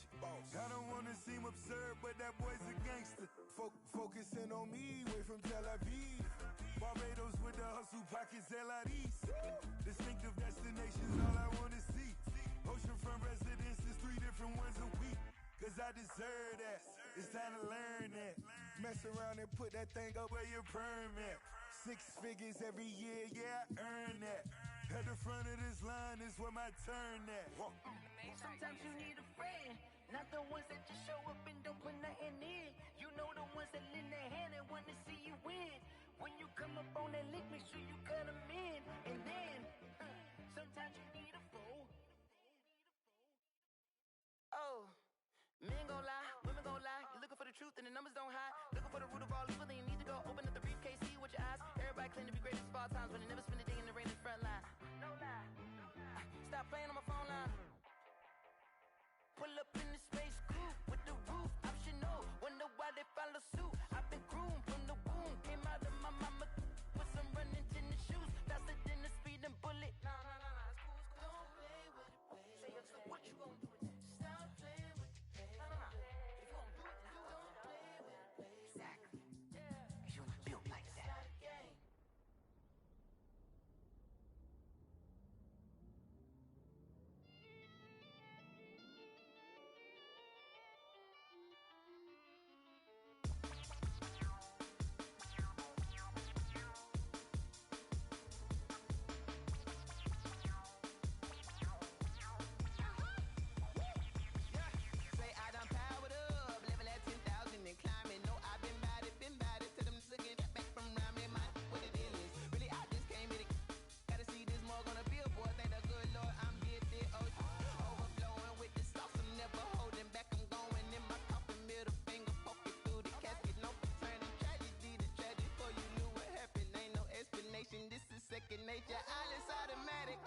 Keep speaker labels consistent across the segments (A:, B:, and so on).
A: preach it. I don't wanna seem absurd, but that boy's a gangster. Focusing on me, way from Tel Aviv. Barbados with the hustle pockets, LIDs. Distinctive destinations, all I wanna see. Oceanfront residences, 3 different ones a week. Cause I deserve that, it's time to learn that. Mess around and put that thing up where your permit. 6 figures every year, yeah, I earn that. At the front of this line is where my turn at.
B: Sometimes you need a friend, not the ones that just show up and don't put nothing in. You know the ones that lend their hand and want to see you win. When you come up on that lick, make sure you cut them in. And then, sometimes you need a fool. Oh. Men gon' lie, women gon' lie. You're looking for the truth and the numbers don't hide. Looking for the root of all evil, then you need to go open up the briefcase, see with your eyes. Everybody claim to be greatest of all times, but they never spend a day in the rain in the front line. No lie. Stop playing on my phone line. Pull up in the space coupe with the roof optional. Wonder why they follow suit. I've been groomed from the womb. Came out of my mama with some running tennis shoes. Faster than the speeding bullet. No, it's cool, it's cool. Don't play with it, baby. Say so what you gon' do with it? Stop playing with it, baby. No. If you gon' do it, then don't play with it, baby. Exactly. Yeah. Cause you're not built like that. It's not a game. This is second nature, all is automatic.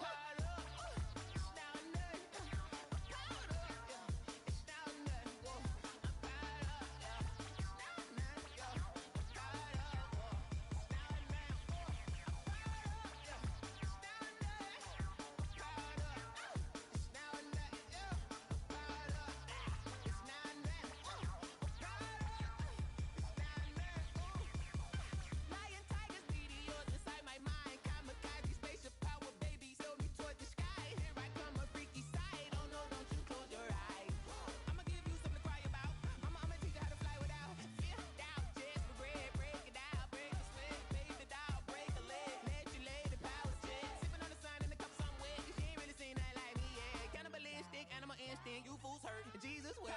B: You fools hurt. Jesus will.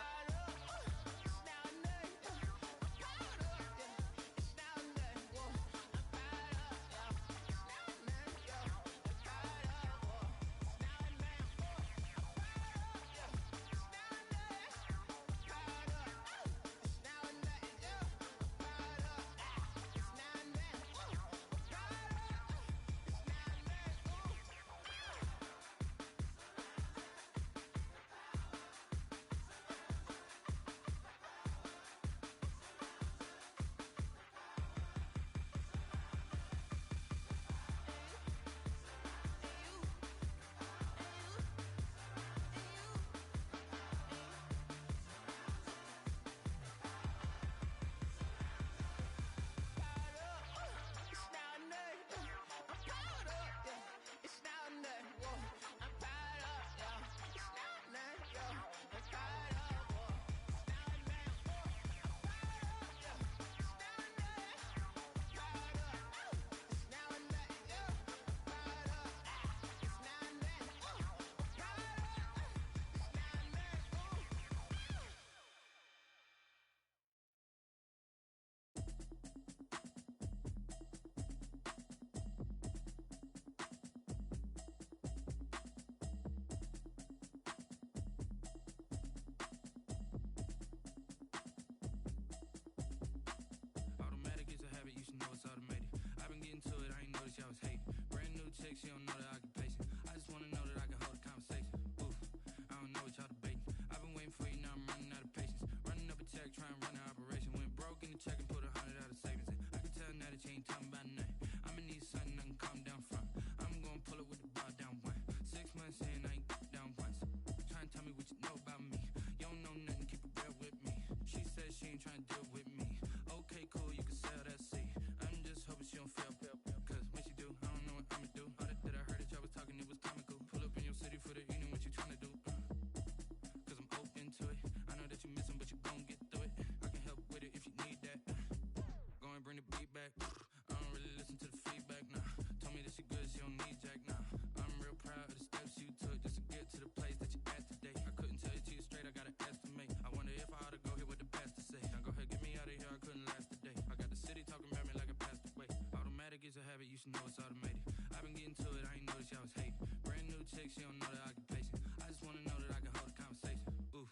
C: should know it's automated. I've been getting to it, I ain't noticed y'all was hating. Brand new chick, she don't know the occupation. I just wanna know that I can hold a conversation. Oof,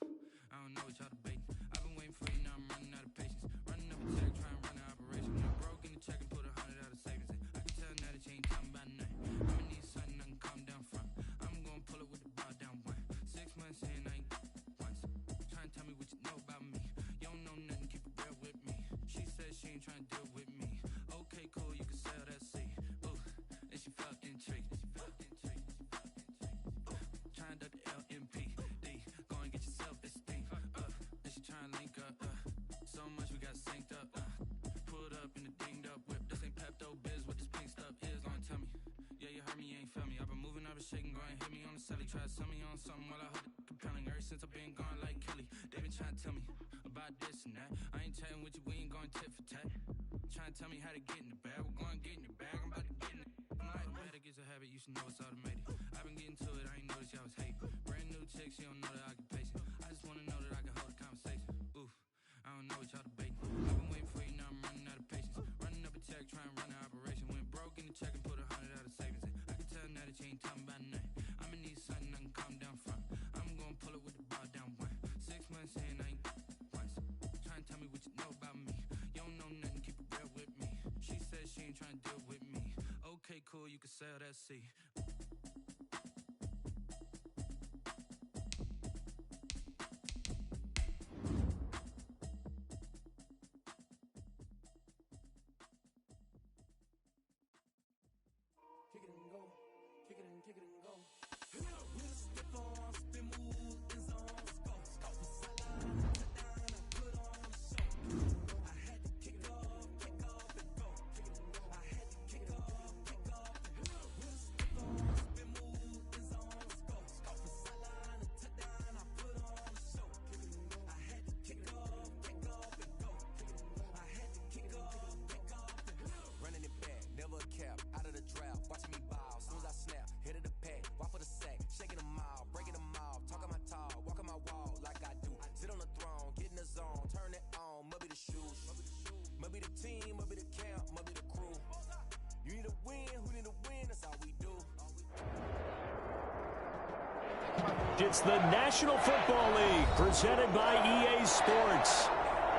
C: I don't know what y'all debating. I've been waiting for you, now I'm running out of patience. Running up a check, trying to run an operation. When I broke in the check and put 100 out of savings in. I can tell now that you ain't talking about nothing. I'ma need something I can calm down from. I'm gonna pull it with the bar down one. 6 months in, I ain't once. Trying to tell me what you know about me. You don't know nothing, keep it real with me. She said she ain't trying to deal with me. Okay, cool, you can sell that seed. Ooh, and she felt intrigued. Trying to duck the LMPD. Go and get your self-esteem. And she trying to link up. So much we got synced up. Pulled up in the dinged up whip. This ain't Pepto Biz, what this pink stuff is. Gonna tell me. Yeah, you heard me, you ain't felt me. I've been moving, I've been shaking, go and hit me on the celly. Try to sell me on something while I heard it compelling. Ever since I've been gone like Kelly, they been trying to tell me about this and that. I ain't chatting with you, we ain't going tit for tat. Trying to tell me how to get in the bag. We're going to get in the bag, I'm about to get in it. I'm like, better get a habit, you should know it's automated. I've been getting to it, I ain't noticed y'all was hating. Brand new chick, she don't know the occupation. I just wanna know that I can hold a conversation. Oof, I don't know what y'all debating. I've been waiting for you, now I'm running out of patience. Running up a check, trying to run an operation. Went broke in the check and put 100 out of savings in. I can tell now that you ain't talking about nothing. I'ma need something I can calm down from. I'm gonna pull it with the bar down one. 6 months in, I ain't once. Trying to tell me what you know about me. You don't know nothing, keep it real with me. She said she ain't trying to deal with me. Okay, cool, you can sell that seed.
A: Kick it and go, kick it and go. We'll step on, spin, move, in zone, go. Sideline, touchdown, I put on a show. I had to kick off and go. I had to kick off and go. We'll step on, spin, move, in zone, go. Sideline, touchdown, I put on a show. I had to kick off and go. I had to kick off and go. Running it back, never a cap, out of the draft, watching me ball. Soon as I snap, hit of the pack, walk for the sack, shaking them out, breaking them out, talking my talk, walking my wall like I do. Sit on the throne, get in the zone, turn it on, must be the shoes, must be the team, must be the camp, must be the crew. You need a win, who need a win, that's all we do.
D: It's the National Football League presented by EA Sports.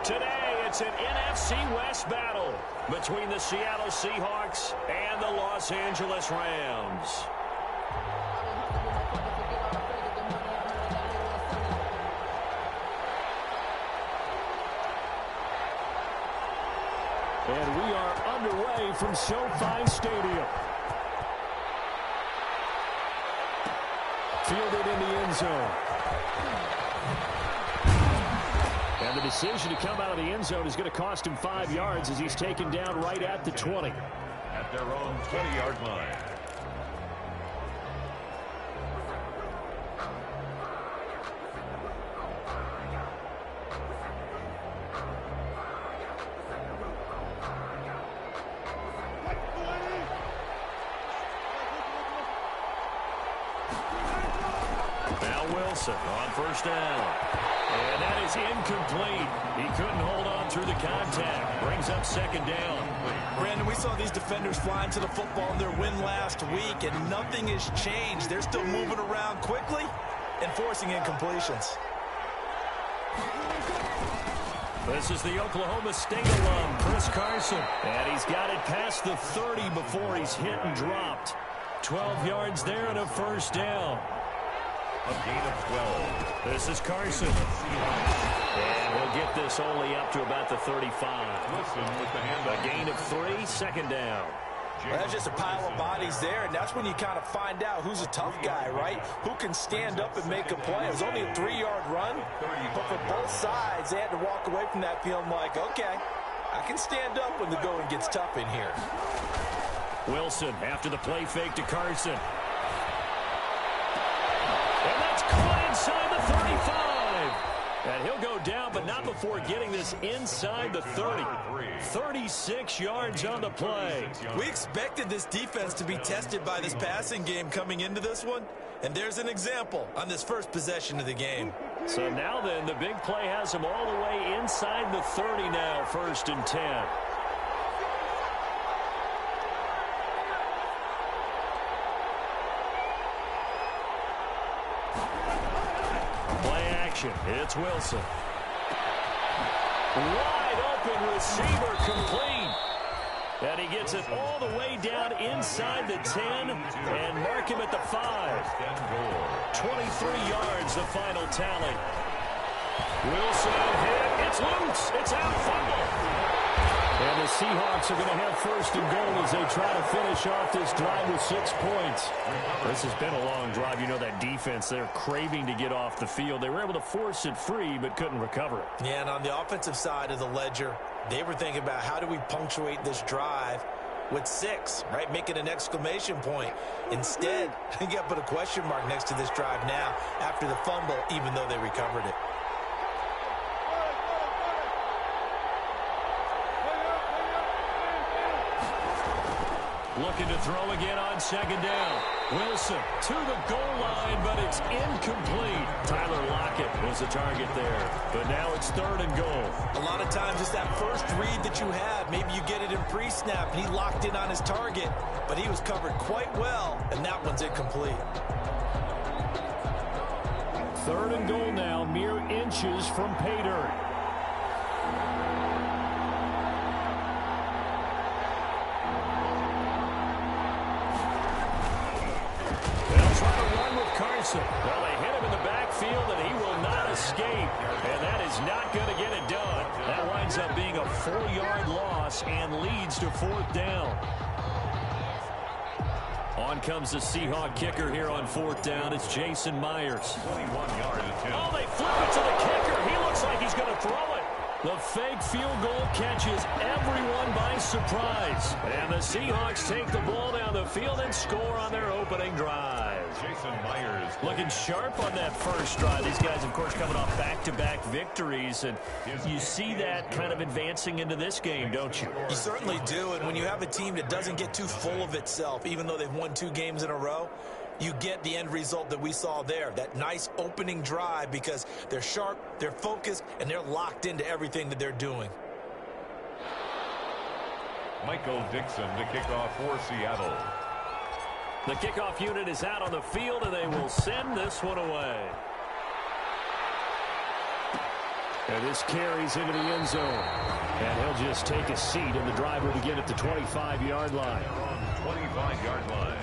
D: Today, it's an NFC West battle between the Seattle Seahawks and the Los Angeles Rams. And we are underway from SoFi Stadium. Fielded in the end zone. And the decision to come out of the end zone is going to cost him 5 yards as he's taken down right at the 20.
E: At their own 20-yard line.
D: Now Wilson on first down. And that is incomplete. He couldn't hold on through the contact. Brings up second down.
F: Brandon, we saw these defenders flying to the football in their win last week, and nothing has changed. They're still moving around quickly and forcing incompletions.
D: This is the Oklahoma State alum, Chris Carson. And he's got it past the 30 before he's hit and dropped. 12 yards there and a first down.
E: A gain of 12.
D: This is Carson. And he'll get this only up to about the 35.
E: Wilson with the handoff.
D: A gain of 3, second down.
F: Well, that's just a pile of bodies there, and that's when you kind of find out who's a tough guy, right? Who can stand up and make a play. It was only a 3-yard run, but for both sides, they had to walk away from that feeling like, okay, I can stand up when the going gets tough in here.
D: Wilson after the play fake to Carson. And that's caught inside the 35. And he'll go down, but not before getting this inside the 30. 36 yards on the play.
F: We expected this defense to be tested by this passing game coming into this one, and there's an example on this first possession of the game.
D: So now then, the big play has him all the way inside the 30 now, 1st and 10. action. It's Wilson. Wide open receiver complete. And he gets it all the way down inside the 10 and mark him at the 5. 23 yards, the final tally. Wilson hit. It's loose. It's out. Fumble. And the Seahawks are going to have first and goal as they try to finish off this drive with 6 points. This has been a long drive. You know that defense, they're craving to get off the field. They were able to force it free but couldn't recover it.
F: Yeah, and on the offensive side of the ledger, they were thinking about how do we punctuate this drive with 6, right? Make it an exclamation point. Instead, you got to put a question mark next to this drive now after the fumble, even though they recovered it.
D: Looking to throw again on second down. Wilson to the goal line, but it's incomplete. Tyler Lockett was the target there, but now it's third and goal.
F: A lot of times it's that first read that you have. Maybe you get it in pre-snap, and he locked in on his target, but he was covered quite well, and that one's incomplete.
D: Third and goal now, mere inches from pay dirt. Well, they hit him in the backfield, and he will not escape. And that is not going to get it done. That winds up being a 4-yard loss and leads to fourth down. On comes the Seahawk kicker here on fourth down. It's Jason Myers.
E: 21-yard attempt.
D: Oh, they flip it to the kicker. He looks like he's going to throw it. The fake field goal catches everyone by surprise. And the Seahawks take the ball down the field and score on their opening drive.
E: Jason Myers
D: looking sharp on that first drive. These guys, of course, coming off back-to-back victories. And you see that kind of advancing into this game, don't you?
F: You certainly do. And when you have a team that doesn't get too full of itself, even though they've won 2 games in a row, you get the end result that we saw there, that nice opening drive, because they're sharp, they're focused, and they're locked into everything that they're doing.
E: Michael Dixon to kick off for Seattle.
D: The kickoff unit is out on the field, and they will send this one away. And this carries into the end zone. And he'll just take a seat, and the drive will begin at the 25-yard line.
E: 25-yard line.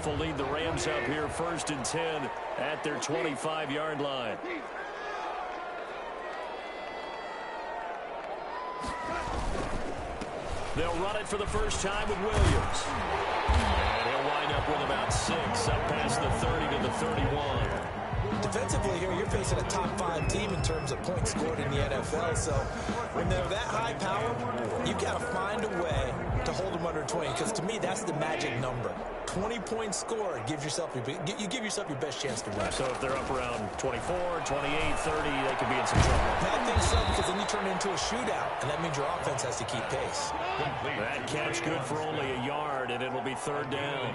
D: Will lead the Rams up here first and 10 at their 25-yard line. They'll run it for the first time with Williams. And he'll wind up with about 6 up past the 30 to the 31.
F: Defensively here, you're facing a top 5 team in terms of points scored in the NFL. So when they're that high power, you got to find a way to hold them under 20, because to me, that's the magic number. 20 points scored, you give yourself your best chance to win.
D: So if they're up around 24, 28, 30, they could be in some trouble.
F: I think so, because then you turn it into a shootout, and that means your offense has to keep pace.
D: That catch good for only a yard, and it'll be third down.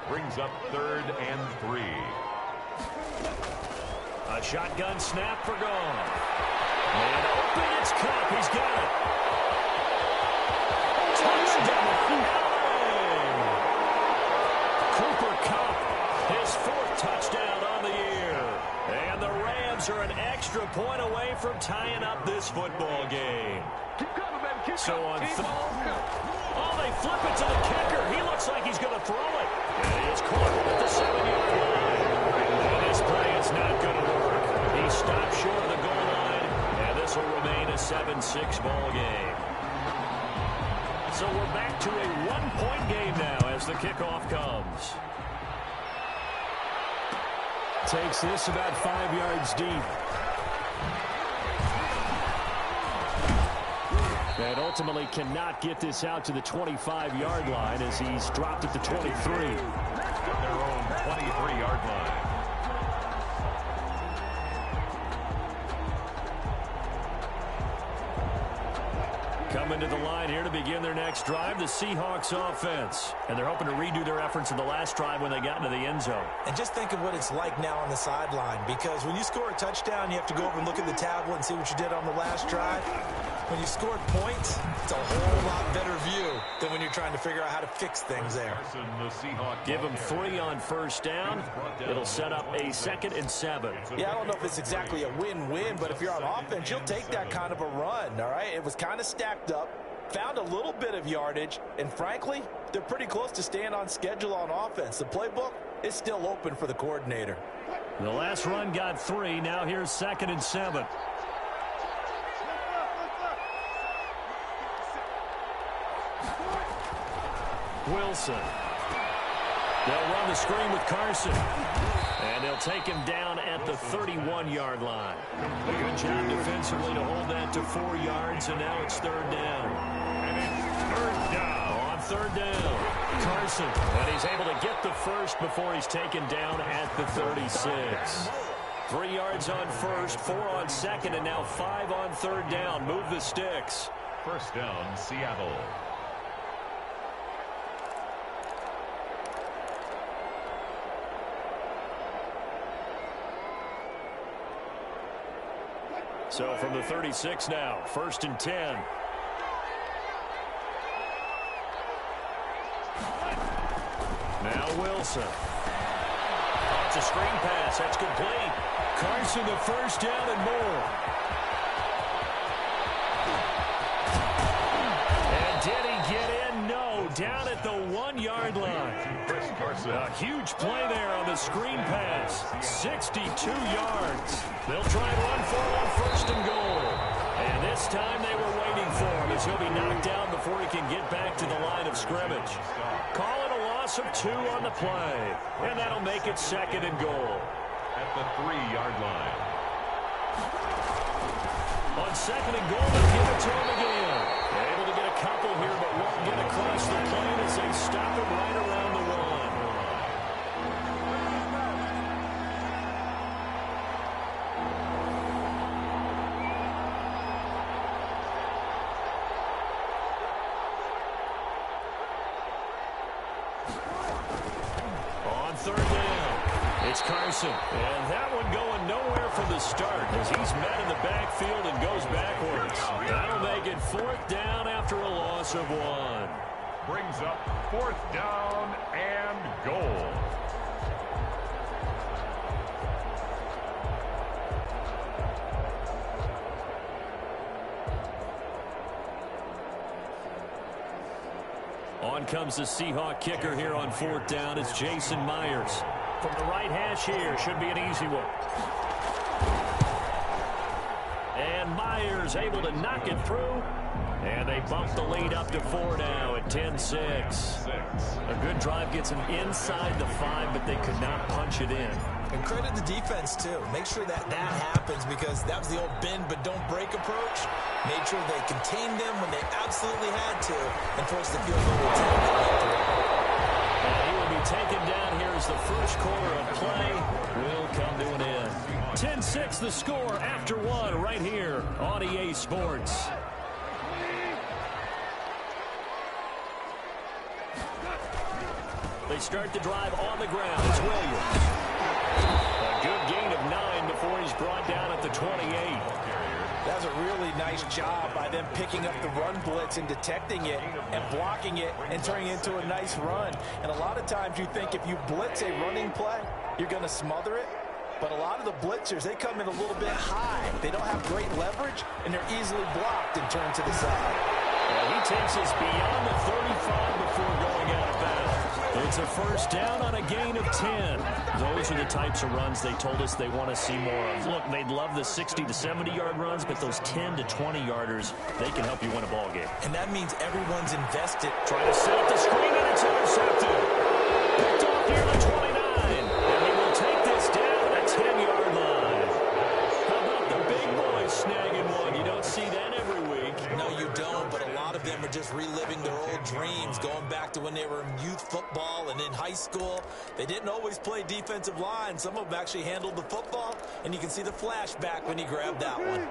E: Brings up 3rd and 3.
D: A shotgun snap for Gone. And open, it's Kupp. He's got it. Touchdown. Cooper Kupp, his 4th touchdown on the year. And the Rams are an extra point away from tying up this football game. So on they flip it to the kicker. He looks like he's going to throw it. And he's caught at the 7-yard line. And this play is not going to work. He stopped short of the goal line, and this will remain a 7-6 ball game. So we're back to a 1-point game now as the kickoff comes. Takes this about 5 yards deep. And ultimately cannot get this out to the 25-yard line as he's dropped at the 23.
E: At their own 23-yard line.
D: Coming to the line here to begin their next drive, the Seahawks offense. And they're hoping to redo their efforts in the last drive when they got into the end zone.
F: And just think of what it's like now on the sideline, because when you score a touchdown, you have to go over and look at the tablet and see what you did on the last drive. When you scored points, it's a whole lot better view than when you're trying to figure out how to fix things there.
D: Give them 3 on first down. It'll set up a 2nd and 7.
F: Yeah, I don't know if it's exactly a win-win, but if you're on offense, you'll take that kind of a run, all right? It was kind of stacked up, found a little bit of yardage, and frankly, they're pretty close to staying on schedule on offense. The playbook is still open for the coordinator.
D: The last run got 3. Now here's 2nd and 7. Wilson. They'll run the screen with Carson. And they'll take him down at the 31-yard line. A good job defensively to hold that to 4 yards, and now it's 3rd down.
E: And it's 3rd down.
D: On 3rd down, Carson. And he's able to get the first before he's taken down at the 36. 3 yards on first, 4 on second, and now 5 on 3rd down. Move the sticks.
E: 1st down, Seattle.
D: So from the 36 now, 1st and 10. Now Wilson. It's a screen pass. That's complete. Carson, the 1st down and more. And did he get in? No. Down at the 1-yard line. A huge play there on the screen pass. 62 yards. They'll try and run for it on 1st and goal. And this time they were waiting for him as he'll be knocked down before he can get back to the line of scrimmage. Call it a loss of 2 on the play. And that'll make it 2nd and goal.
E: At the 3-yard line.
D: On 2nd and goal, they'll give it to him again. Able to get a couple here, but won't get across the plane as they stop him right around the 1. On 3rd down, it's Carson. And that one going nowhere from the start as he's met in the backfield and goes backwards. That'll make it 4th down after a loss of 1.
E: Brings up 4th down and goal.
D: On comes the Seahawk kicker here on 4th down. It's Jason Myers. From the right hash here, should be an easy one. And Myers able to knock it through. And they bump the lead up to 4 now at 10-6. A good drive gets them inside the 5, but they could not punch it in.
F: And credit the defense, too. Make sure that happens, because that was the old bend but don't break approach. Made sure they contained them when they absolutely had to and forced the field goal attempt.
D: And he will be taken down here as the first quarter of play will come to an end. 10-6 the score after 1 right here on EA Sports. They start the drive on the ground. It's Williams. A good gain of 9 before he's brought down at the 28.
F: That was a really nice job by them picking up the run blitz and detecting it and blocking it and turning it into a nice run. And a lot of times you think if you blitz a running play, you're going to smother it. But a lot of the blitzers, they come in a little bit high. They don't have great leverage, and they're easily blocked and turned to the side.
D: Well, he takes us beyond the 35 before going out of bounds. It's a first down on a gain of 10. Those are the types of runs they told us they want to see more of. Look, they'd love the 60 to 70-yard runs, but those 10 to 20-yarders, they can help you win a ball game.
F: And that means everyone's invested.
D: Trying to set up the screen, and it's intercepted. Picked off here at 29. And he will take this down at the 10-yard line. How about the big boys snagging one? You don't see that every week.
F: No, you don't, but a lot of them are just reliving their old dreams, going back to when they were in youth football and in high school. They didn't always play defensive line. Some of them actually handled the football, and you can see the flashback when he grabbed that one.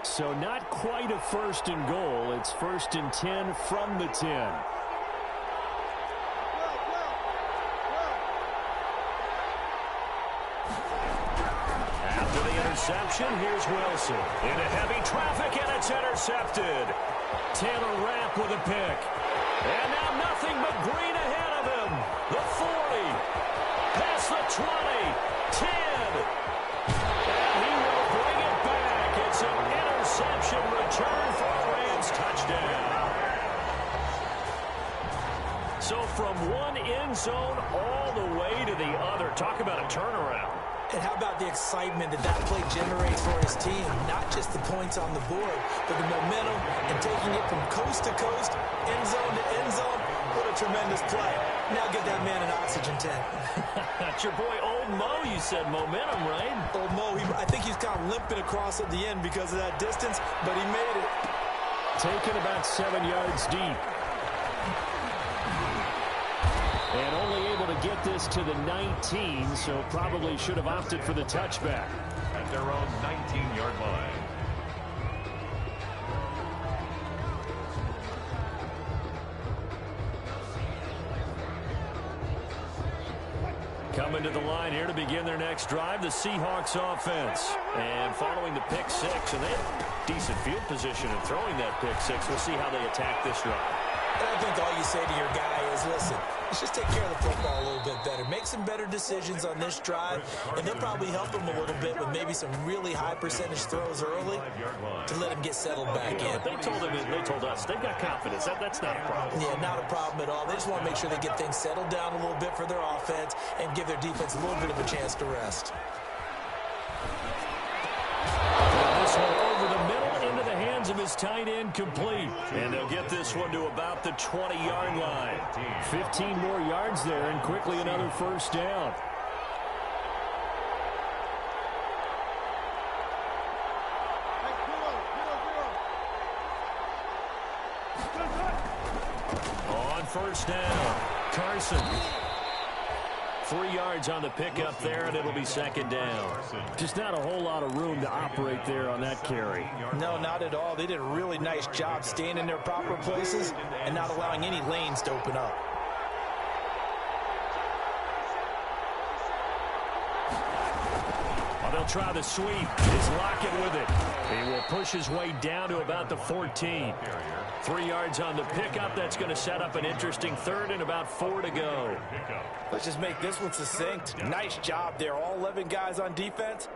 D: So not quite a 1st and goal. It's 1st and 10 from the 10. After the interception, here's Wilson. Into heavy traffic, and it's intercepted. Taylor Rapp with a pick. And now nothing but green ahead of him. The 40. Past the 20. 10. And he will bring it back. It's an interception return for a Rams touchdown. So from one end zone all the way to the other. Talk about a turnaround.
F: And how about the excitement that play generates for his team? Not just the points on the board, but the momentum and taking it from coast to coast, end zone to end zone. What a tremendous play. Now get that man an oxygen tank.
D: That's your boy Old Mo. You said momentum, right?
F: Old Mo, I think he's kind of limping across at the end because of that distance, but he made it.
D: Taken about 7 yards deep. And only able to get this to the 19, so probably should have opted for the touchback.
E: At their own 19-yard line.
D: Coming to the line here to begin their next drive, the Seahawks offense. And following the pick six, and they have decent field position in throwing that pick six. We'll see how they attack this drive.
F: And I think all you say to your guy is, listen, let's just take care of the football a little bit better. Make some better decisions on this drive, and they'll probably help him a little bit with maybe some really high percentage throws early to let him get settled back in.
D: They told us they've got confidence. That's not a problem.
F: Yeah, not a problem at all. They just want to make sure they get things settled down a little bit for their offense and give their defense a little bit of a chance to rest.
D: This one over the middle into the hands of his tight end, complete. And they'll get this one to about the 20-yard line. 15 more yards there, and quickly another first down. On first down, Carson. 3 yards on the pickup there, and it'll be second down. Just not a whole lot of room to operate there on that carry.
F: No, not at all. They did a really nice job staying in their proper places and not allowing any lanes to open up.
D: Well, they'll try the sweep. He's Lockett with it. He will push his way down to about the 14. 3 yards on the pickup. That's going to set up an interesting third and about 4 to go.
F: Let's just make this one succinct. Nice job there. All 11 guys on defense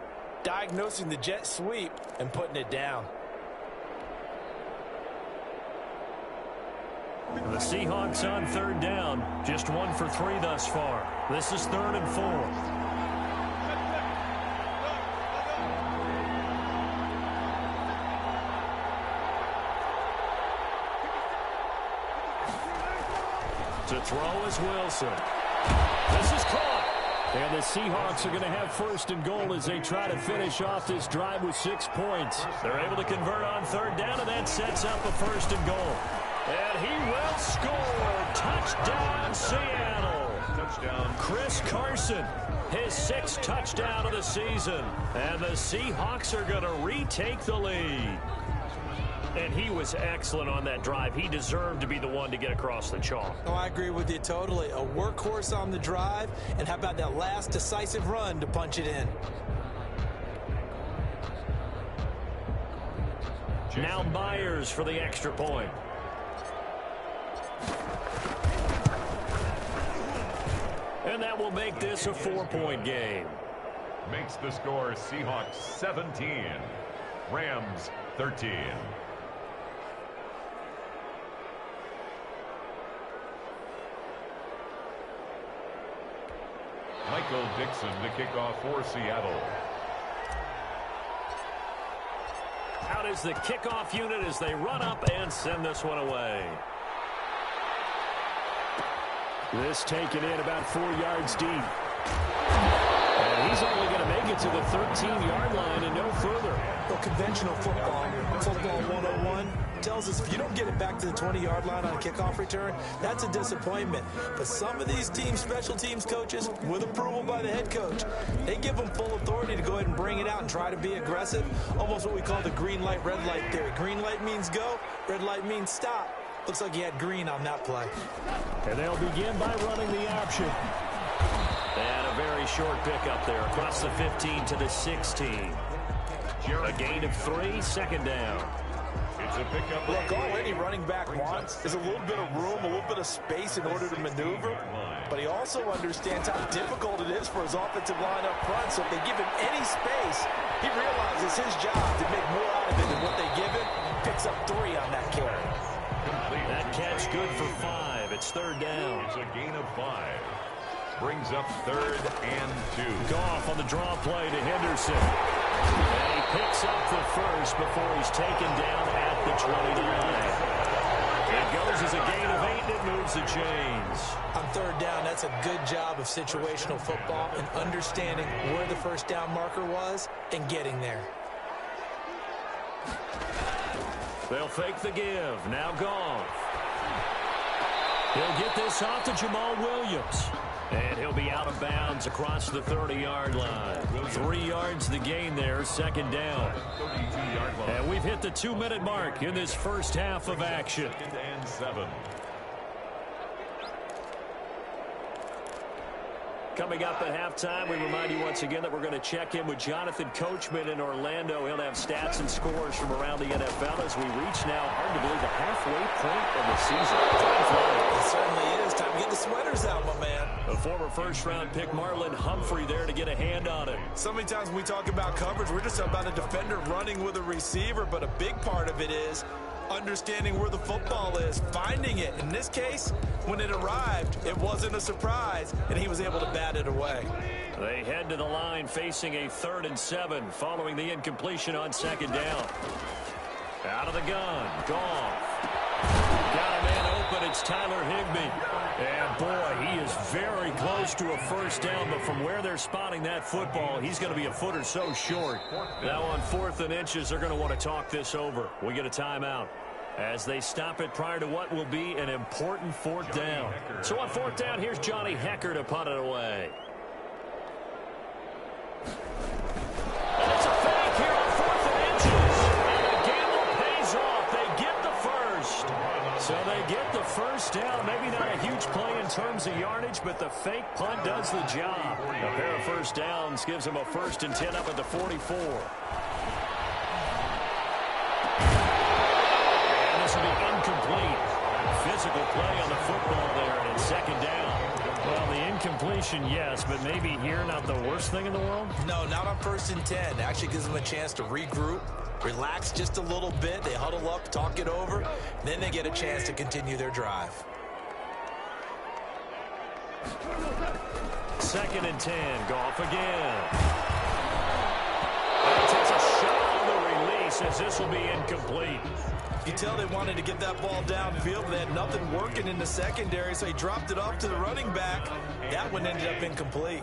F: diagnosing the jet sweep and putting it down.
D: The Seahawks on third down. Just 1 for 3 thus far. This is 3rd and 4. To throw is Wilson. This is caught. And the Seahawks are going to have 1st and goal as they try to finish off this drive with 6 points. They're able to convert on third down, and that sets up a 1st and goal. And he will score. Touchdown, Seattle. Touchdown. Chris Carson, his 6th touchdown of the season. And the Seahawks are going to retake the lead. And he was excellent on that drive. He deserved to be the one to get across the chalk.
F: Oh, I agree with you totally. A workhorse on the drive, and how about that last decisive run to punch it in?
D: Now Myers for the extra point. And that will make this a 4-point game.
E: Makes the score Seahawks 17, Rams 13. Michael Dixon to kick off for Seattle.
D: Out is the kickoff unit as they run up and send this one away. This taken in about 4 yards deep. And he's only going to make it to the 13-yard line and no further.
F: Well, conventional football 101, tells us if you don't get it back to the 20-yard line on a kickoff return, that's a disappointment. But some of these teams, special teams coaches, with approval by the head coach, they give them full authority to go ahead and bring it out and try to be aggressive. Almost what we call the green light, red light theory. Green light means go, red light means stop. Looks like he had green on that play.
D: And they'll begin by running the option. And a very short pickup there across the 15 to the 16. A gain of 3, second down.
E: It's a pickup.
F: Look, all any running back wants is a little bit of room, a little bit of space in order to maneuver. But he also understands how difficult it is for his offensive line up front. So if they give him any space, he realizes his job to make more out of it than what they give him. Picks up 3 on that carry.
D: That catch good for 5. It's third down.
E: It's a gain of 5. Brings up 3rd and 2.
D: Goff on the draw play to Henderson. And he picks up the first before he's taken down at the 29. It goes as a gain of 8 and it moves the chains.
F: On third down, that's a good job of situational football and understanding where the first down marker was and getting there.
D: They'll fake the give. Now Goff. He'll get this off to Jamal Williams. And he'll be out of bounds across the 30-yard line. 3 yards the gain there, second down. And we've hit the 2-minute mark in this first half of action.
E: 2nd and 7.
D: Coming up at halftime, we remind you once again that we're going to check in with Jonathan Coachman in Orlando. He'll have stats and scores from around the NFL as we reach now, hard to believe, the halfway point of the season.
F: It certainly is. Time to get the sweaters out, my man.
D: The former first-round pick Marlon Humphrey there to get a hand on it.
F: So many times when we talk about coverage, we're just about a defender running with a receiver, but a big part of it is understanding where the football is, finding it. In this case, when it arrived, it wasn't a surprise, and he was able to bat it away.
D: They head to the line facing a 3rd and 7 following the incompletion on second down. Out of the gun, Goff. Got a man open, it's Tyler Higbee. And boy, he is very close to a first down, but from where they're spotting that football, he's going to be a foot or so short. Now on 4th and inches, they're going to want to talk this over. We get a timeout as they stop it prior to what will be an important 4th down. So on 4th down, here's Johnny Hekker to punt it away. And it's a fake here on 4th and inches. And the gamble pays off. They get the first. So they get the first down. Maybe not a huge play in terms of yardage, but the fake punt does the job. A pair of first downs gives them a 1st and 10 up at the 44. And this will be incomplete. Physical play on the football there, and it's second down. Well, the incompletion, yes, but maybe here not the worst thing in the world?
F: No, not on 1st and 10. Actually gives them a chance to regroup, relax just a little bit. They huddle up, talk it over. Then they get a chance to continue their drive.
D: 2nd and 10. Goff again. And he takes a shot on the release as this will be incomplete.
F: You tell they wanted to get that ball downfield, but they had nothing working in the secondary, so he dropped it off to the running back. That one ended up incomplete.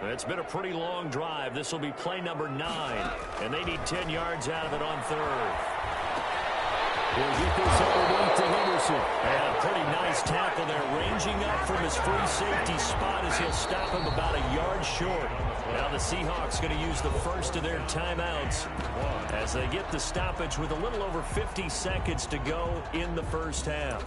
D: It's been a pretty long drive. This will be play number 9, and they need 10 yards out of it on 3rd. He'll get this underneath to Henderson. And a pretty nice tackle there, ranging up from his free safety spot as he'll stop him about a yard short. Now the Seahawks going to use the first of their timeouts as they get the stoppage with a little over 50 seconds to go in the first half.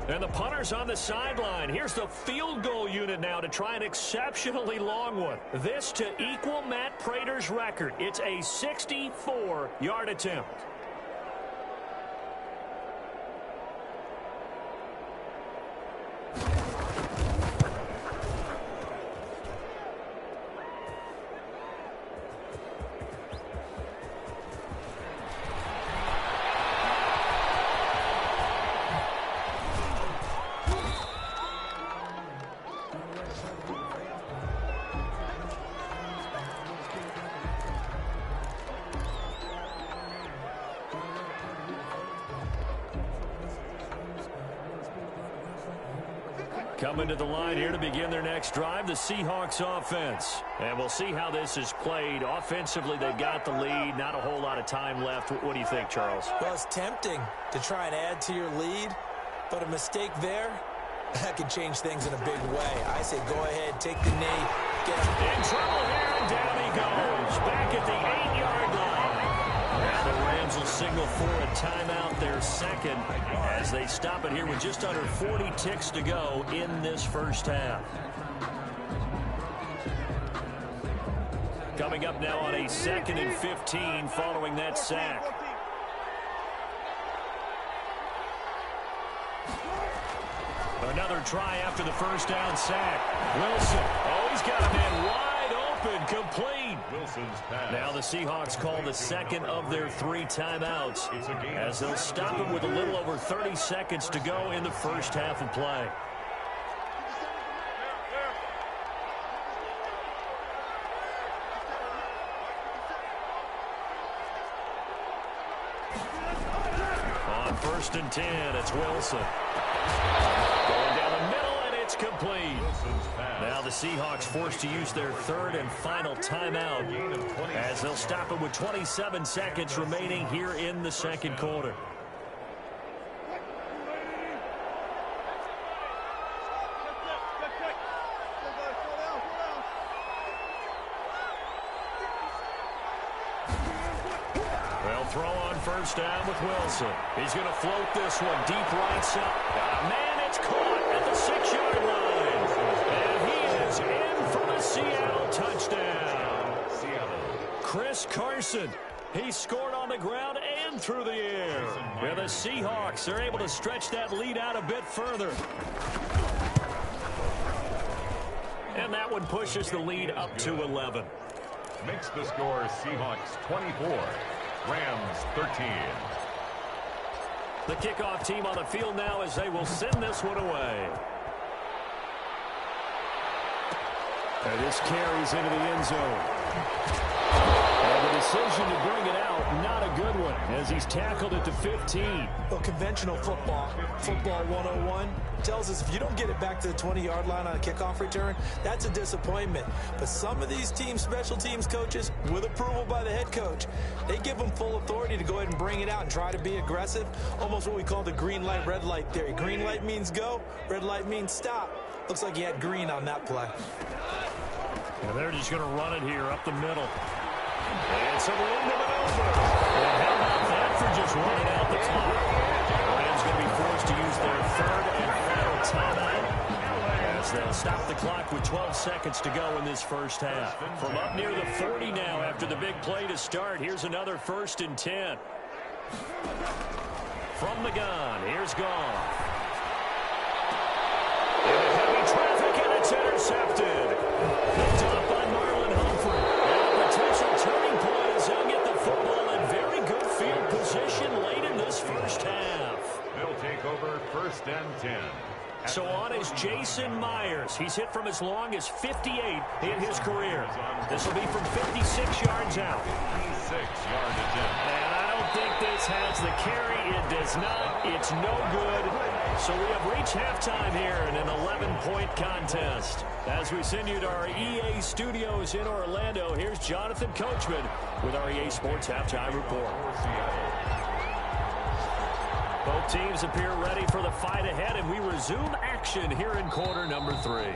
D: And the punter's on the sideline. Here's the field goal unit now to try an exceptionally long one. This to equal Matt Prater's record. It's a 64-yard attempt. Coming to the line here to begin their next drive, the Seahawks offense. And we'll see how this is played. Offensively, they've got the lead. Not a whole lot of time left. What do you think, Charles?
F: Well, it's tempting to try and add to your lead, but a mistake there, that could change things in a big way. I say go ahead, take the knee, get him.
D: In trouble here, and down he goes. Back at the 8-yard line. Now the Rams will signal for a timeout, their second, as they stop it here with just under 40 ticks to go in this first half. Coming up now on a 2nd and 15 following that sack. Another try after the first down sack. Wilson. Oh, he's got a man wide open, complete.
E: Wilson's pass.
D: Now the Seahawks call the second of their 3 timeouts as they'll stop it with a little over 30 seconds to go in the first half of play. On 1st and 10, it's Wilson. Going down the middle, and it's complete. Now the Seahawks forced to use their 3rd and final timeout as they'll stop it with 27 seconds remaining here in the second quarter. They'll throw on 1st down with Wilson. He's going to float this one deep right side. Man, it's caught at the 6-yard line. And he is in for the Seattle touchdown. Chris Carson. He scored on the ground and through the air. Yeah, the Seahawks are able to stretch that lead out a bit further. And that one pushes the lead up to 11.
E: Makes the score Seahawks 24. Rams 13.
D: The kickoff team on the field now as they will send this one away. And this carries into the end zone. And the decision to bring it out, not a good one, as he's tackled it to 15.
F: Well, conventional football 101, tells us if you don't get it back to the 20-yard line on a kickoff return, that's a disappointment. But some of these teams, special teams coaches, with approval by the head coach, they give them full authority to go ahead and bring it out and try to be aggressive, almost what we call the green light, red light theory. Green light means go, red light means stop. Looks like he had green on that play.
D: And they're just going to run it here up the middle. And some room to maneuver. And how about that for just running out the clock? The Rams going to be forced to use their 3rd and final timeout as they'll stop the clock with 12 seconds to go in this first half. From up near the 40 now after the big play to start, here's another 1st and 10. From the gun, here's Goff. Into heavy traffic, and it's intercepted. Picked up by Marlon Humphrey. And a potential turning point as they'll get the football in very good field position late in this first half.
E: They'll take over 1st and 10.
D: So on is Jason Myers. He's hit from as long as 58 in his career. This will be from 56 yards out.
E: 56-yard attempt.
D: And I don't think this has the carry. It does not. It's no good. So we have reached halftime here in an 11-point contest. As we send you to our EA studios in Orlando, here's Jonathan Coachman with our EA Sports Halftime Report. Both teams appear ready for the fight ahead, and we resume action here in quarter number 3.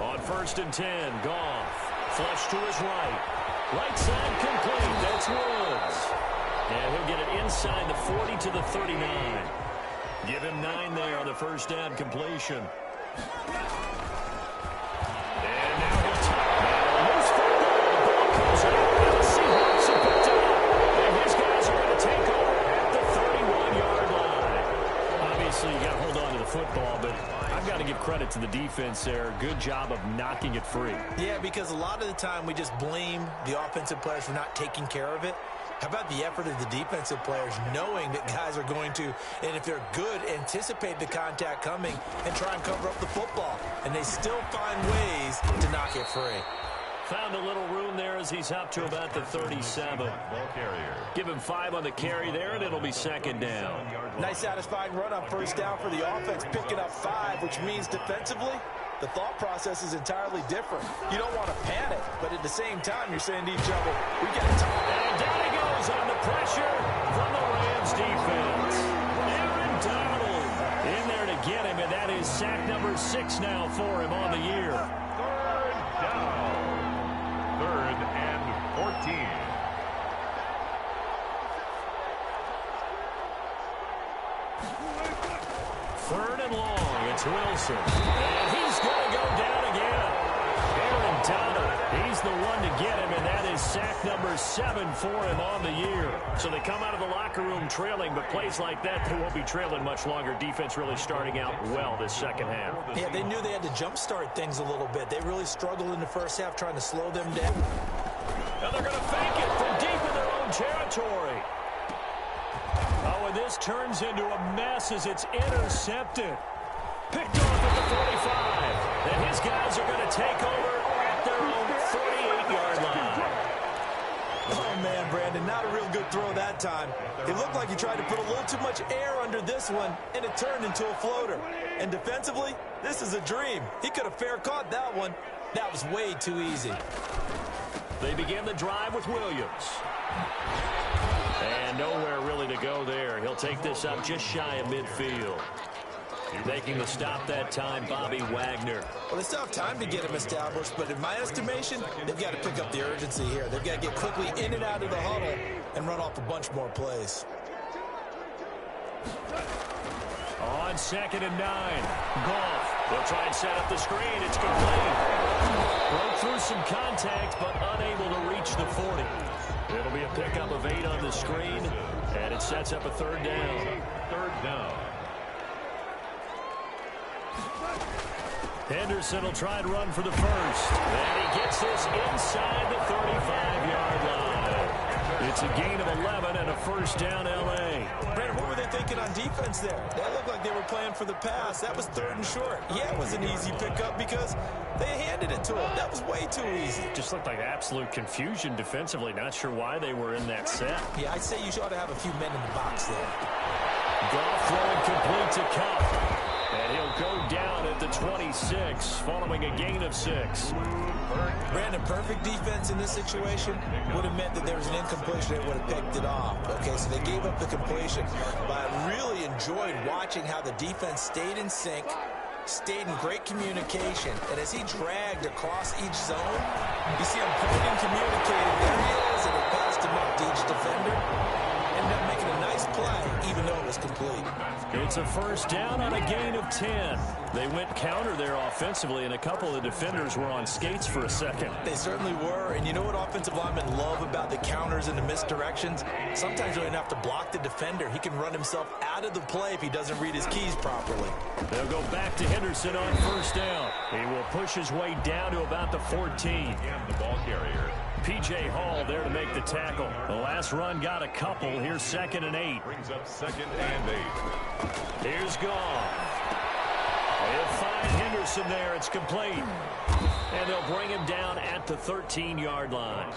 D: On 1st and 10, Goff. Flush to his right. Right side complete. That's Woods. And he'll get it inside the 40 to the 39. Give him 9 there on the first down completion. And now he'll loose football. The ball comes out. And the Seahawks have picked it up. And his guys are going to take over at the 31-yard line. Obviously, you got to hold on to the football, but I've got to give credit to the defense there. Good job of knocking it free.
F: Yeah, because a lot of the time we just blame the offensive players for not taking care of it. How about the effort of the defensive players knowing that guys are going to, and if they're good, anticipate the contact coming and try and cover up the football. And they still find ways to knock it free.
D: Found a little room there as he's up to about the 37.
E: Ball carrier.
D: Give him 5 on the carry there, and it'll be second down.
F: Nice satisfying run on first down for the offense, picking up 5, which means defensively, the thought process is entirely different. You don't want to panic, but at the same time, you're saying to each other, we got time.
D: And down he goes on the pressure from the Rams defense. Aaron Donald in there to get him, and that is sack number 6 now for him on the year.
E: Third down. 3rd and 14.
D: Third and long, it's Wilson. And he's going to go down again. Aaron Donald, he's the one to get him, and that is sack number 7 for him on the year. So they come out of the locker room trailing, but plays like that, they won't be trailing much longer. Defense really starting out well this second half.
F: Yeah, they knew they had to jumpstart things a little bit. They really struggled in the first half trying to slow them down.
D: Now they're going to fake it from deep in their own territory. Oh, and this turns into a mess as it's intercepted. Picked off at the 45. And his guys are going to take over at their own 48-yard line.
F: Oh, man, Brandon, not a real good throw that time. It looked like he tried to put a little too much air under this one, and it turned into a floater. And defensively, this is a dream. He could have fair caught that one. That was way too easy.
D: They begin the drive with Williams. And nowhere really to go there. He'll take this up just shy of midfield. Making the stop that time, Bobby Wagner.
F: Well, they still have time to get him established, but in my estimation, they've got to pick up the urgency here. They've got to get quickly in and out of the huddle and run off a bunch more plays.
D: On 2nd and 9. Goff. They'll try and set up the screen. It's complete. Broke through some contact, but unable to reach the 40. It'll be a pickup of 8 on the screen, and it sets up a 3rd down.
E: 3rd down.
D: Henderson will try and run for the first. And he gets this inside the 35-yard line. It's a gain of 11 and a first down, L.A.
F: Brandon, what were they thinking on defense there? They looked like they were playing for the pass. That was 3rd and short. Yeah, it was an easy pickup because they handed it to him. That was way too easy.
D: Just looked like absolute confusion defensively. Not sure why they were in that set.
F: Yeah, I'd say you ought to have a few men in the box there.
D: Goff throwing complete to Kupp. And he'll go down at the 26, following a gain of 6.
F: Brandon, perfect defense in this situation would have meant that there was an incompletion. They would have picked it off. Okay, so they gave up the completion. But I really enjoyed watching how the defense stayed in sync, stayed in great communication. And as he dragged across each zone, you see him pointing, communicating. There he is, and he passed him up to each defender. Ended up making a nice play, even though it was complete.
D: It's a first down on a gain of 10. They went counter there offensively, and a couple of the defenders were on skates for a second.
F: They certainly were, and you know what offensive linemen love about the counters and the misdirections? Sometimes you don't have to block the defender. He can run himself out of the play if he doesn't read his keys properly.
D: They'll go back to Henderson on first down. He will push his way down to about the 14.
E: And the ball carrier.
D: P.J. Hall there to make the tackle. The last run got a couple. Here's 2nd and 8.
E: Brings up 2nd and 8.
D: Here's Goff. They'll find Henderson there. It's complete. And they'll bring him down at the 13-yard line.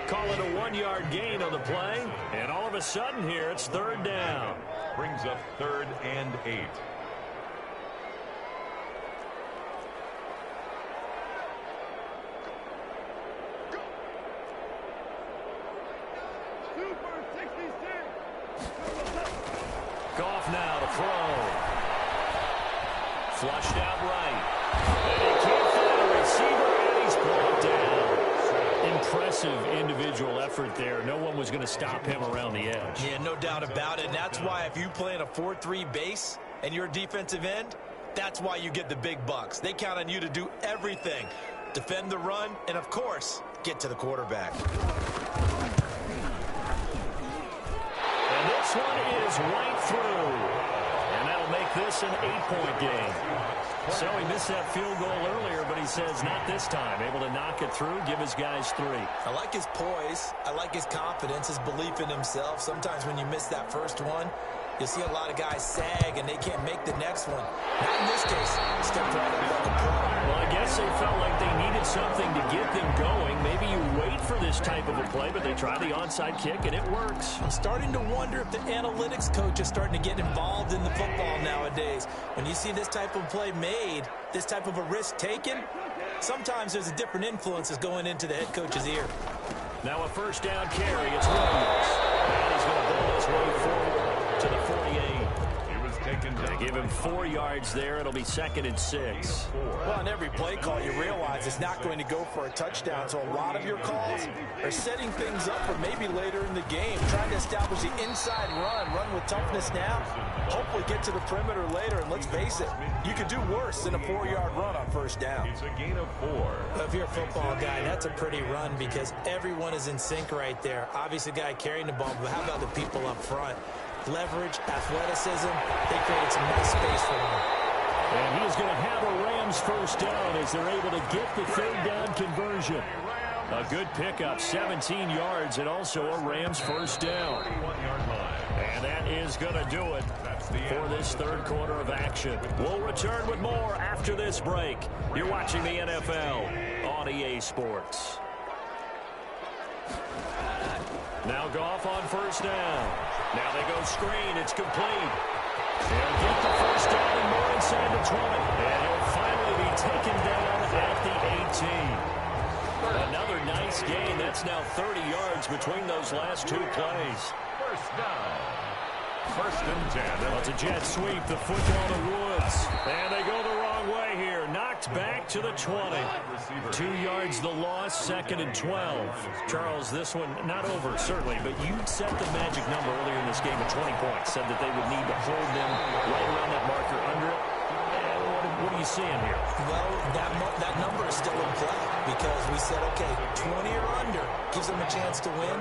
D: Call it a 1-yard gain on the play. And all of a sudden here, it's 3rd down.
E: Brings up 3rd and 8.
D: Goff now to throw. Flushed out right. And he can't find a receiver, and he's brought down. Impressive individual individual effort there. No one was going to stop him around the edge.
F: Yeah, no doubt about it. And that's why if you play in a 4-3 base and you're a defensive end, that's why you get the big bucks. They count on you to do everything. Defend the run, and, of course, get to the quarterback.
D: And this one is right through. And that'll make this an 8-point game. So he missed that field goal earlier, but he says not this time. Able to knock it through, give his guys 3.
F: I like his poise. I like his confidence, his belief in himself. Sometimes when you miss that first one, you'll see a lot of guys sag, and they can't make the next one. Not in this case. Stepped right up like a pro.
D: Well, I guess they felt like they needed something to get them going. Maybe you wait for this type of a play, but they try the onside kick, and it works.
F: I'm starting to wonder if the analytics coach is starting to get involved in the football nowadays. When you see this type of play made, this type of a risk taken, sometimes there's a different influence that's going into the head coach's ear.
D: Now a first down carry. It's Williams. And he's going to ball his way forward to the 48. They give him 4 yards there. It'll be 2nd and 6.
F: Well, on every play call, you realize it's not going to go for a touchdown. So a lot of your calls are setting things up for maybe later in the game, trying to establish the inside run with toughness now, hopefully get to the perimeter later. And let's face it, you could do worse than a 4-yard run on first down.
E: It's a gain of 4.
F: If you're a football guy, that's a pretty run because everyone is in sync right there. Obviously, the guy carrying the ball, but how about the people up front? Leverage, athleticism, they created some nice space for him.
D: And he's going to have a Rams first down as they're able to get the 3rd down conversion. A good pickup, 17 yards, and also a Rams first down. And that is going to do it for this 3rd quarter of action. We'll return with more after this break. You're watching the NFL on EA Sports. Now Goff on first down. Now they go screen. It's complete. They'll get the first down and more inside the 20. And he'll finally be taken down at the 18. Another nice gain. That's now 30 yards between those last 2 plays.
E: First down. 1st and 10.
D: Well, it's a jet sweep. The football to Woods. And they go the wrong way here. Knocked back to the 20. 2 yards the loss, 2nd and 12. Charles, this one not over, certainly, but you set the magic number earlier in this game at 20 points. Said that they would need to hold them right around that marker under it. What are you seeing here?
F: Well, that number is still in play because we said, okay, 20 or under gives them a chance to win.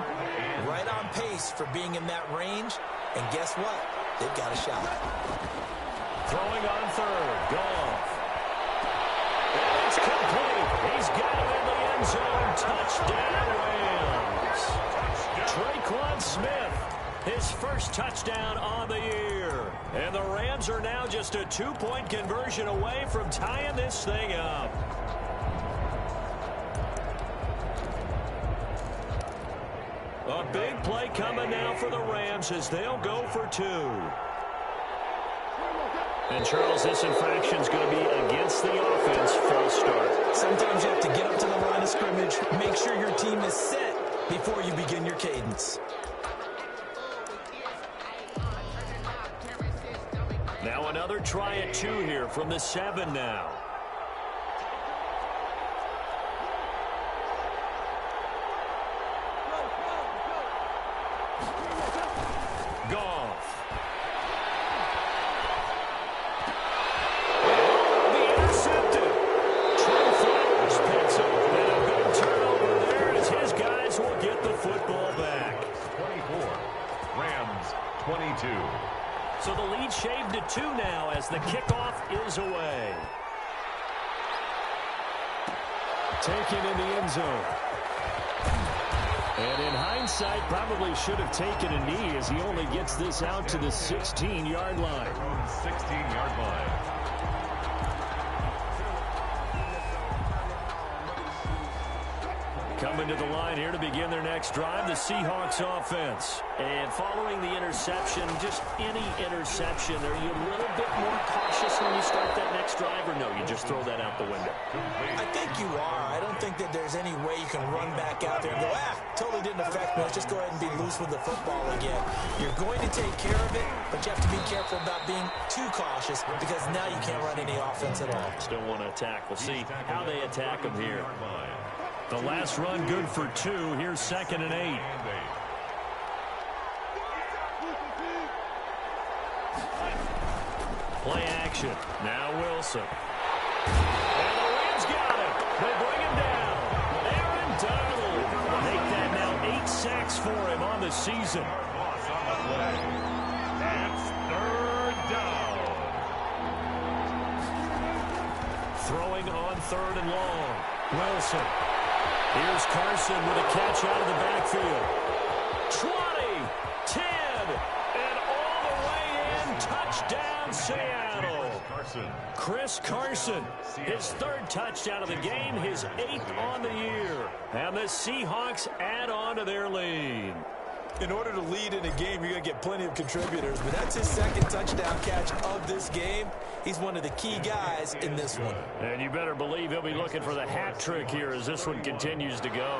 F: Right on pace for being in that range. And guess what? They've got a shot.
D: Throwing on 3rd. Goff. And it's complete. He's got him in the end zone. Touchdown, Rams. Traquan Smith, his first touchdown on the year. And the Rams are now just a 2-point conversion away from tying this thing up. A big play coming now for the Rams as they'll go for 2. And, Charles, this infraction's going to be against the offense. False start.
F: Sometimes you have to get up to the line of scrimmage, make sure your team is set before you begin your cadence.
D: Now another try at 2 here from the 7 now. So the lead shaved to 2 now as the kickoff is away. Taken in the end zone. And in hindsight, probably should have taken a knee as he only gets this out to the 16-yard line.
E: 16-yard line.
D: Coming to the line here to begin their next drive, the Seahawks offense. And following the interception, just any interception, are you a little bit more cautious when you start that next drive, or no, you just throw that out the window?
F: I think you are. I don't think that there's any way you can run back out there and go, totally didn't affect me. Let's just go ahead and be loose with the football again. You're going to take care of it, but you have to be careful about being too cautious because now you can't run any offense at all.
D: Still want to attack. We'll see how they attack them here. The last run good for 2. Here's 2nd and 8. Play action. Now Wilson. And the Rams got him. They bring him down. Aaron Donald. Make that now 8 sacks for him on the season.
E: That's 3rd down.
D: Throwing on 3rd and long. Wilson. Here's Carson with a catch out of the backfield. 20, 10, and all the way in. Touchdown, Seattle. Chris Carson, his 3rd touchdown of the game, his 8th on the year. And the Seahawks add on to their lead.
F: In order to lead in a game, you're going to get plenty of contributors, but that's his 2nd touchdown catch of this game. He's one of the key guys in this one.
D: And you better believe he'll be looking for the hat trick here as this one continues to go.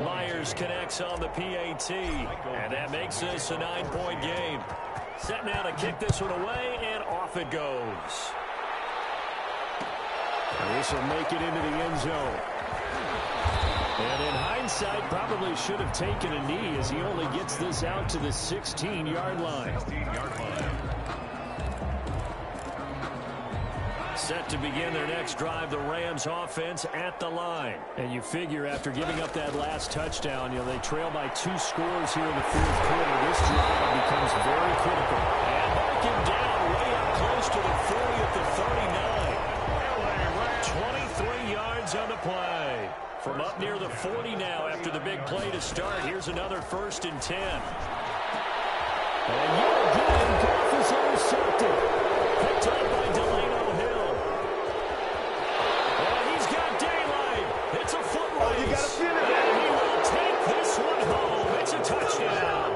D: Myers connects on the PAT, and that makes this a 9-point game. Set now to kick this one away, and off it goes. And this will make it into the end zone. And in hindsight, probably should have taken a knee as he only gets this out to the 16-yard line. Set to begin their next drive, the Rams offense at the line. And you figure after giving up that last touchdown, they trail by 2 scores here in the 4th quarter. This drive becomes very critical. And mark him down way up close to the 40 at the 39. 23 yards on the play. From up near the 40 now after the big play to start. Here's another 1st and 10. And yet again, Goff is intercepted. Picked up by Delano Hill. And he's got daylight. It's a foot race.
A: You gotta feel it.
D: And he will take this one home. It's a touchdown.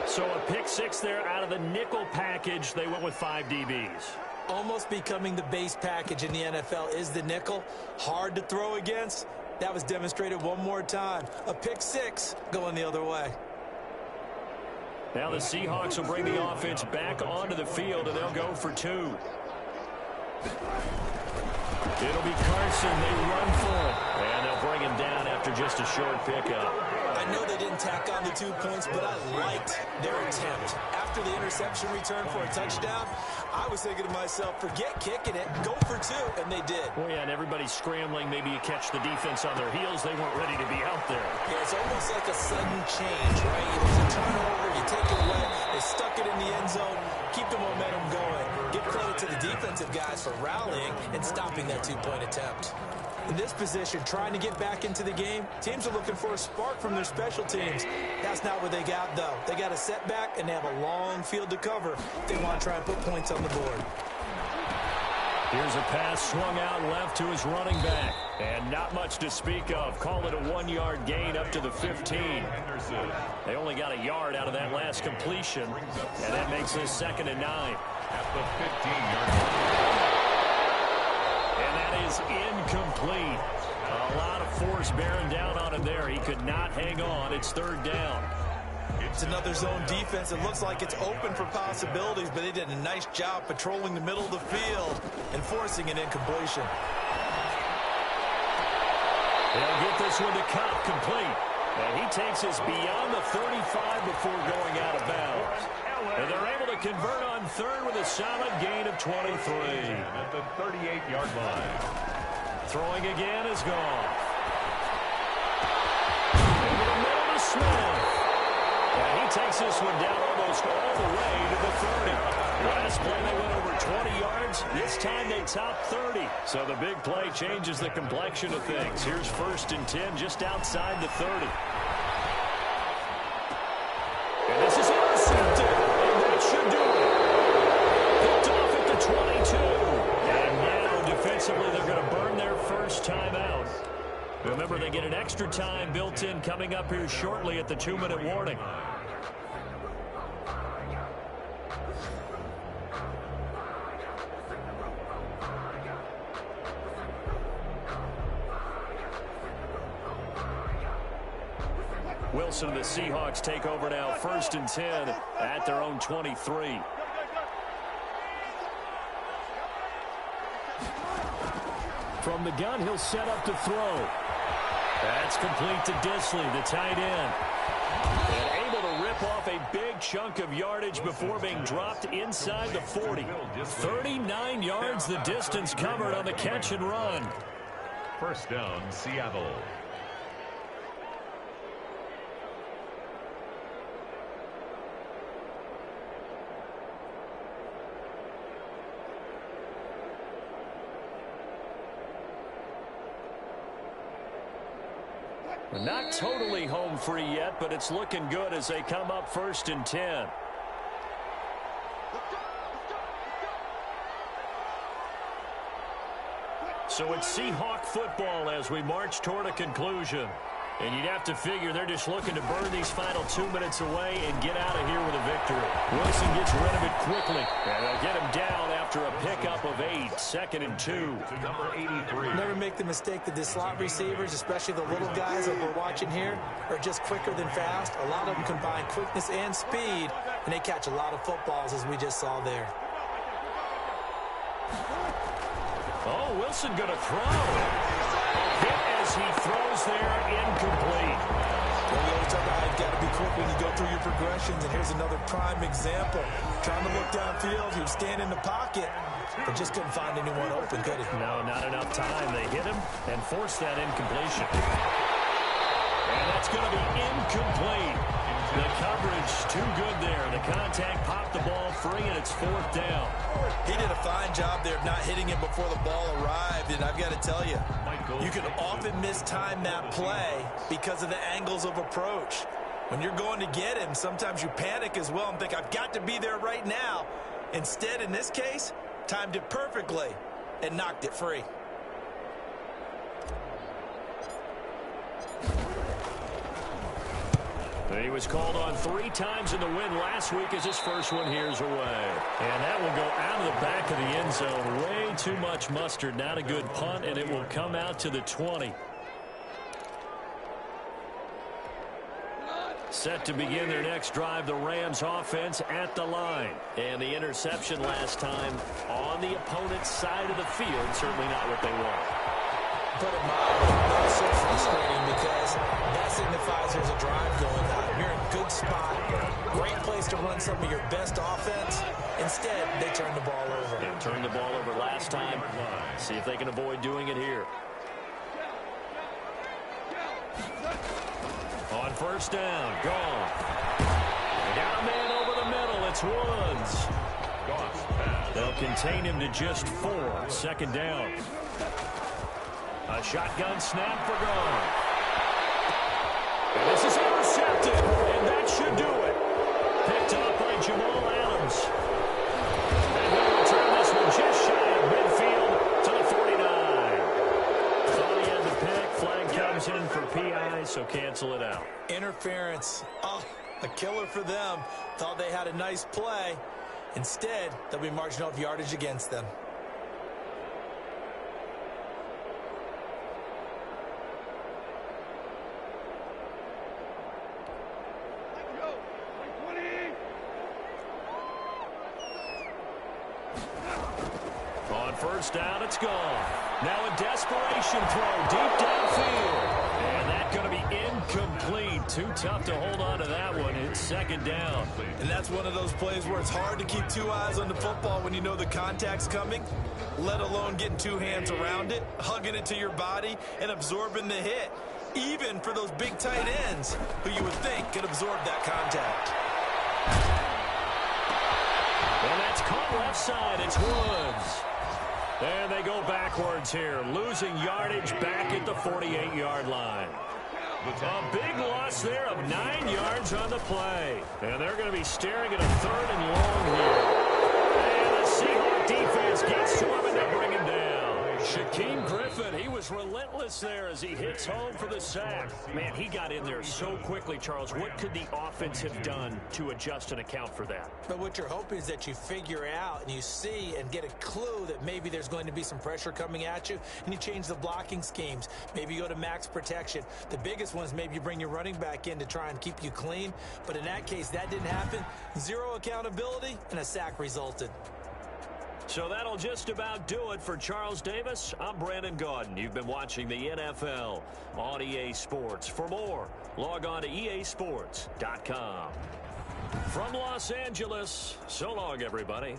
D: So a pick 6 there out of the nickel package. They went with 5 DBs.
F: Almost becoming the base package in the NFL is the nickel. Hard to throw against. That was demonstrated one more time. A pick 6 going the other way.
D: Now the Seahawks will bring the offense back onto the field, and they'll go for 2. It'll be Carson. They run for it. And they'll bring him down after just a short pickup.
F: I know they didn't tack on the 2 points, but I liked their attempt. After the interception return for a touchdown, I was thinking to myself, forget kicking it, go for 2, and they did.
D: Well, yeah, and everybody's scrambling. Maybe you catch the defense on their heels. They weren't ready to be out there.
F: Yeah, it's almost like a sudden change, right? There's a turnover, you take it away, they stuck it in the end zone, keep the momentum going. Give credit to the defensive guys for rallying and stopping that 2-point attempt. In this position, trying to get back into the game, teams are looking for a spark from their special teams. That's not what they got, though. They got a setback, and they have a long field to cover if they want to try and put points on the board.
D: Here's a pass swung out left to his running back. And not much to speak of. Call it a 1-yard gain up to the 15. They only got a yard out of that last completion. And that makes this 2nd and 9.
E: At the 15-yard line.
D: And that is incomplete. A lot of force bearing down on him there. He could not hang on. It's 3rd down.
F: It's another zone defense. It looks like it's open for possibilities, but they did a nice job patrolling the middle of the field and forcing an incompletion.
D: They'll get this one to Cobb complete. And he takes us beyond the 35 before going out of bounds. And they're able to convert on 3rd with a solid gain of 23.
E: At the 38-yard line.
D: Throwing again is gone. Over the middle to Smith. And he takes this one down almost all the way to the 30. Last play they went over 20 yards. This time they top 30. So the big play changes the complexion of things. Here's 1st and 10 just outside the 30. And this is intercepted. And that should do it. Picked off at the 22. And now defensively they're going to burn their first timeout. Remember, they get an extra time built in coming up here shortly at the 2-minute warning. Wilson and the Seahawks take over now, 1st and 10 at their own 23. From the gun, he'll set up to throw. That's complete to Dissly, the tight end. And able to rip off a big chunk of yardage before being dropped inside the 40. 39 yards the distance covered on the catch and run.
E: First down, Seattle.
D: Not totally home free yet, but it's looking good as they come up 1st and 10. So it's Seahawk football as we march toward a conclusion. And you'd have to figure they're just looking to burn these final 2 minutes away and get out of here with a victory. Wilson gets rid of it quickly. And they'll get him down after a pickup of 8. 2nd and 2.
E: Number 83.
F: Never make the mistake that the slot receivers, especially the little guys that we're watching here, are just quicker than fast. A lot of them combine quickness and speed, and they catch a lot of footballs, as we just saw there.
D: Oh, Wilson going to throw. Hit as he throws there, incomplete.
F: Well, we always talk about how you've got to be quick when you go through your progressions, and here's another prime example. Trying to look downfield, he was standing in the pocket, but just couldn't find anyone open, could he?
D: No, not enough time. They hit him and forced that incompletion. And that's going to be incomplete. The coverage too good there. The contact popped the ball free, and it's 4th down.
F: He did a fine job there of not hitting it before the ball arrived, and I've got to tell you, you can often mistime that play because of the angles of approach. When you're going to get him, sometimes you panic as well and think, I've got to be there right now. Instead, in this case, timed it perfectly and knocked it free.
D: He was called on 3 times in the win last week as his first one here's away. And that will go out of the back of the end zone. Way too much mustard. Not a good punt, and it will come out to the 20. Set to begin their next drive, the Rams offense at the line. And the interception last time on the opponent's side of the field. Certainly not what they want.
F: Put it mildly, that's so frustrating because that signifies there's a drive going on. You're in a good spot, great place to run some of your best offense. Instead, they turn the ball over.
D: They turned the ball over last time. See if they can avoid doing it here. On 1st down, gone. They got a man over the middle. It's Woods. They'll contain him to just 4. 2nd down. A shotgun snap for Gone. And this is intercepted, and that should do it. Picked up by Jamal Adams. And he'll return this one just shy of midfield to the 49. Thought he had the pick. Flag comes in for PI, so cancel it out.
F: Interference. Oh, a killer for them. Thought they had a nice play. Instead, they'll be marching off yardage against them.
D: On 1st down, it's gone. Now a desperation throw deep downfield. And that's going to be incomplete. Too tough to hold on to that one. It's 2nd down.
F: And that's one of those plays where it's hard to keep 2 eyes on the football when you know the contact's coming, let alone getting 2 hands around it, hugging it to your body, and absorbing the hit. Even for those big tight ends who you would think could absorb that contact.
D: And that's caught left side. It's Woods. And they go backwards here, losing yardage back at the 48-yard line. A big loss there of 9 yards on the play. And they're going to be staring at a 3rd and long here. And the Seahawk defense gets to him, and they bring him down. Shaquem Griffin, he was relentless there as he hits home for the sack. Man, he got in there so quickly, Charles. What could the offense have done to adjust and account for that?
F: But what you're hoping is that you figure out and you see and get a clue that maybe there's going to be some pressure coming at you, and you change the blocking schemes. Maybe you go to max protection. The biggest one is maybe you bring your running back in to try and keep you clean. But in that case, that didn't happen. 0 accountability, and a sack resulted.
D: So that'll just about do it for Charles Davis. I'm Brandon Gaudin. You've been watching the NFL on EA Sports. For more, log on to easports.com. From Los Angeles, so long, everybody.